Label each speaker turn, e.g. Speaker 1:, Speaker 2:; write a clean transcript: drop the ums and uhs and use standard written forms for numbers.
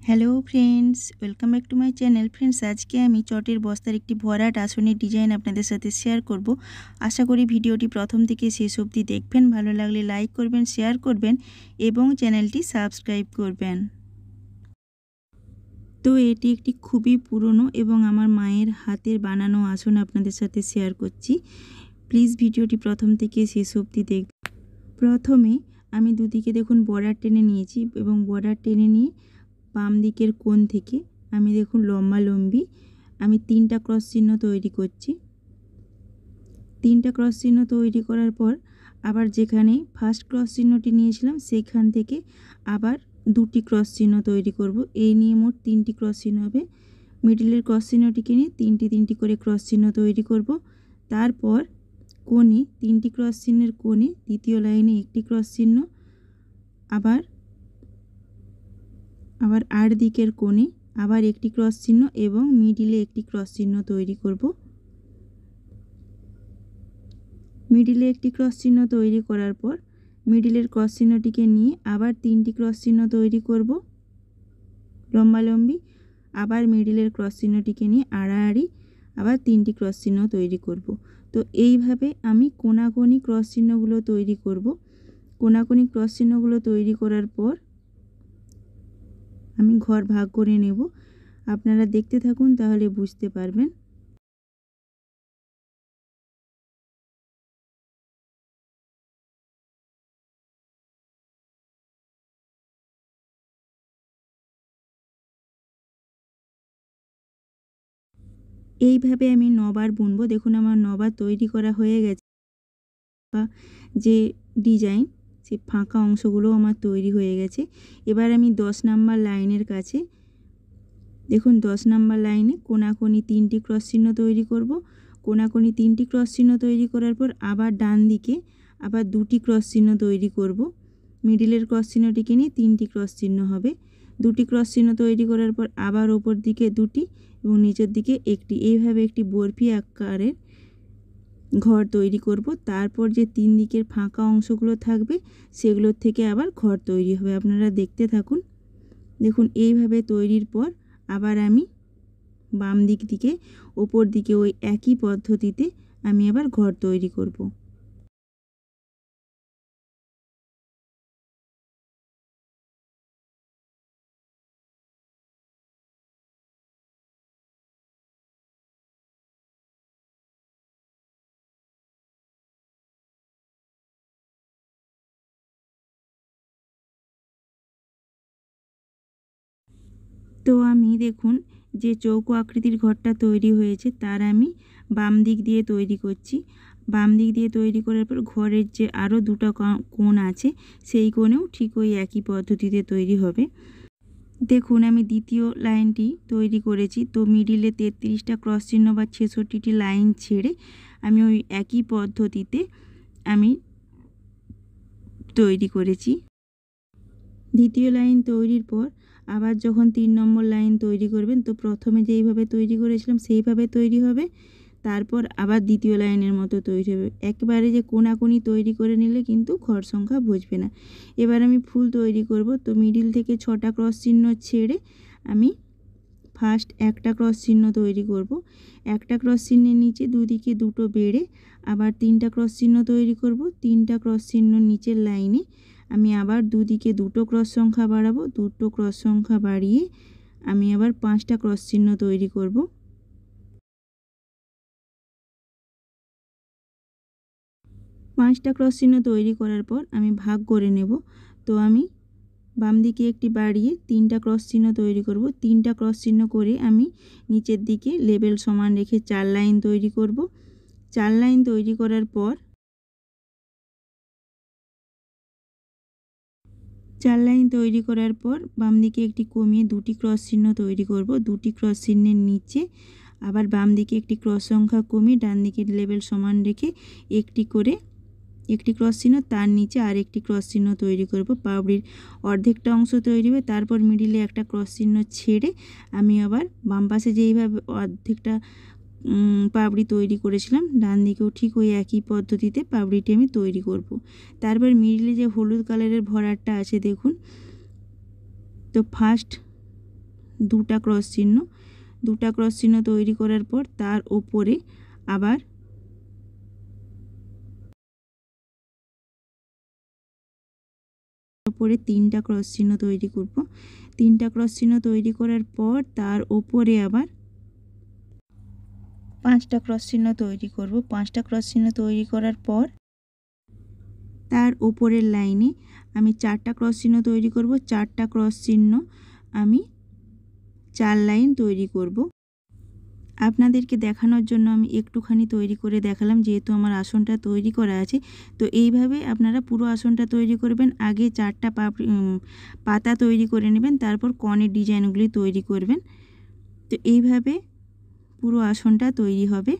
Speaker 1: Hello friends, welcome back to my channel. Friends, আজকে আমি চটের বস্তার একটি ভরাট আসনের ডিজাইন আপনাদের সাথে শেয়ার করব। আশা করি ভিডিওটি প্রথম থেকে শেষ অবধি দেখবেন। ভালো লাগলে লাইক করবেন, শেয়ার করবেন এবং চ্যানেলটি সাবস্ক্রাইব করবেন। তো এটি একটি খুবই পুরনো এবং আমার মায়ের হাতের বানানো আসন আপনাদের সাথে শেয়ার করছি। প্লিজ ভিডিওটি প্রথম থেকে শেষ অবধি দেখবেন। প্রথমে আমি দুদিকে দেখুন বর্ডার টেনে নিয়েছি এবং বর্ডার টেনে নিয়ে বাম দিকের কোণ থেকে আমি দেখুন লম্বালম্বি আমি 3টা ক্রস চিহ্ন তৈরি করছি। 3টা ক্রস চিহ্ন তৈরি করার পর আবার যেখানে ফার্স্ট ক্রস চিহ্নটি নিয়েছিলাম সেখান থেকে আবার 2টি ক্রস চিহ্ন তৈরি করব। এই নিয়ে মোট 3টি ক্রস চিহ্ন হবে। মিডিলের ক্রস চিহ্নটিকে নিয়ে 3টি করে ক্রস চিহ্ন তৈরি করব। তারপর কোণে 3টি ক্রস চিহ্নের কোণে দ্বিতীয় লাইনে একটি ক্রস চিহ্ন, আবার আর দিকের কোণে আবার একটি ক্রস চিহ্ন এবং মিডিলে একটি ক্রস চিহ্ন তৈরি করব। মিডিলে একটি ক্রস চিহ্ন তৈরি করার পর মিডিলের ক্রস চিহ্নটিকে নিয়ে আবার 3টি ক্রস চিহ্ন তৈরি করব লম্বালম্বি, আবার মিডিলের ক্রস চিহ্নটিকে নিয়ে আড়াআড়ি আবার 3টি ক্রস চিহ্ন তৈরি করব। তো এইভাবে আমি কোণাকোণি ক্রস চিহ্নগুলো তৈরি করব। কোণাকোণি ক্রস চিহ্নগুলো তৈরি করার পর আমি ঘর ভাগ করে নেব। আপনারা দেখতে থাকুন, তাহলে বুঝতে পারবেন। এইভাবে আমি 9বার বুনবো। দেখুন আমার 9বার তৈরি করা হয়ে গেছে। যে ডিজাইন সে ফাঁকা অংশগুলো আমার তৈরি হয়ে গেছে। এবার আমি 10 নাম্বার লাইনের কাছে দেখুন 10 নাম্বার লাইনে কোণাকোণি 3টি ক্রস চিহ্ন তৈরি করব। কোণাকোণি 3টি ক্রস চিহ্ন তৈরি করার পর আবার ডান দিকে আবার 2টি ক্রস চিহ্ন তৈরি করব। মিডিলের ক্রস চিহ্নটিকে নিয়ে 3টি ক্রস চিহ্ন হবে। 2টি ক্রস চিহ্ন তৈরি করার পর আবার ওপর দিকে 2টি এবং নিচের দিকে একটি, এইভাবে একটি বরফি আকারের ঘর তৈরি করব। তারপর যে 3 দিকের ফাঁকা অংশগুলো থাকবে সেগুলোর থেকে আবার ঘর তৈরি হবে। আপনারা দেখতে থাকুন। দেখুন এইভাবে তৈরির পর আবার আমি বাম দিক থেকে ওপর দিকে ওই একই পদ্ধতিতে আমি আবার ঘর তৈরি করব। তো আমি দেখুন যে চৌকো আকৃতির ঘরটা তৈরি হয়েছে তার আমি বাম দিক দিয়ে তৈরি করছি। বাম দিক দিয়ে তৈরি করার পর ঘরের যে আরও 2টা কোণ আছে সেই কোণেও ঠিক ওই একই পদ্ধতিতে তৈরি হবে। দেখুন আমি দ্বিতীয় লাইনটি তৈরি করেছি। তো মিডিলে 33টা ক্রস চিহ্ন বা 66টি লাইন ছেড়ে আমি ওই একই পদ্ধতিতে আমি তৈরি করেছি। দ্বিতীয় লাইন তৈরির পর আবার যখন 3 নম্বর লাইন তৈরি করবেন তো প্রথমে যেইভাবে তৈরি করেছিলাম সেইভাবে তৈরি হবে। তারপর আবার দ্বিতীয় লাইনের মতো তৈরি হবে। একবারে যে কোণাকোণি তৈরি করে নিলে কিন্তু ঘর সংখ্যা বুঝবে না। এবার আমি ফুল তৈরি করব। তো মিডিল থেকে 6টা ক্রস চিহ্ন ছেড়ে আমি ফার্স্ট একটা ক্রস চিহ্ন তৈরি করব। একটা ক্রস চিহ্নের নিচে দুদিকে 2টো বেড়ে আবার 3টা ক্রস চিহ্ন তৈরি করব। 3টা ক্রস চিহ্ন নিচের লাইনে আমি আবার দুদিকে 2টো ক্রস সংখ্যা বাড়াবো। 2টো ক্রস সংখ্যা বাড়িয়ে আমি আবার 5টা ক্রস চিহ্ন তৈরি করব। 5টা ক্রস চিহ্ন তৈরি করার পর আমি ভাগ করে নেব। তো আমি বাম দিকে একটি বাড়িয়ে 3টা ক্রস চিহ্ন তৈরি করব। 3টা ক্রস চিহ্ন করে আমি নিচের দিকে লেবেল সমান রেখে 4 লাইন তৈরি করব। 4 লাইন তৈরি করার পর 4 লাইন তৈরি করার পর বাম দিকে একটি কমিয়ে 2টি ক্রস চিহ্ন তৈরি করব। 2টি ক্রস চিহ্নের নিচে আবার বাম দিকে একটি ক্রস সংখ্যা কমিয়ে ডান দিকের লেবেল সমান রেখে একটি ক্রস চিহ্ন, তার নিচে আরেকটি ক্রস চিহ্ন তৈরি করব। পাপড়ির অর্ধেকটা অংশ তৈরি হবে। তারপর মিডিলে একটা ক্রস চিহ্ন ছেড়ে আমি আবার বাম পাশে যেইভাবে অর্ধেকটা পাপড়ি তৈরি করেছিলাম ডান দিকেও ঠিক ওই একই পদ্ধতিতে পাপড়িটি আমি তৈরি করব। তারপর মিডিলে যে হলুদ কালারের ভরাটটা আছে দেখুন, তো ফার্স্ট দুটা ক্রস চিহ্ন তৈরি করার পর তার ওপরে আবার তিনটা ক্রস চিহ্ন তৈরি করব। তিনটা ক্রস চিহ্ন তৈরি করার পর তার ওপরে আবার পাঁচটা ক্রস চিহ্ন তৈরি করব। পাঁচটা ক্রস চিহ্ন তৈরি করার পর তার ওপরের লাইনে আমি চারটা ক্রস চিহ্ন তৈরি করব। চারটা ক্রস চিহ্ন আমি 4 লাইন তৈরি করব। আপনাদেরকে দেখানোর জন্য আমি একটুখানি তৈরি করে দেখালাম, যেহেতু আমার আসনটা তৈরি করা আছে। তো এইভাবে আপনারা পুরো আসনটা তৈরি করবেন। আগে 4টা পাতা তৈরি করে নেবেন, তারপর কনের ডিজাইনগুলি তৈরি করবেন। তো এইভাবে পুরো আসনটা তৈরি হবে।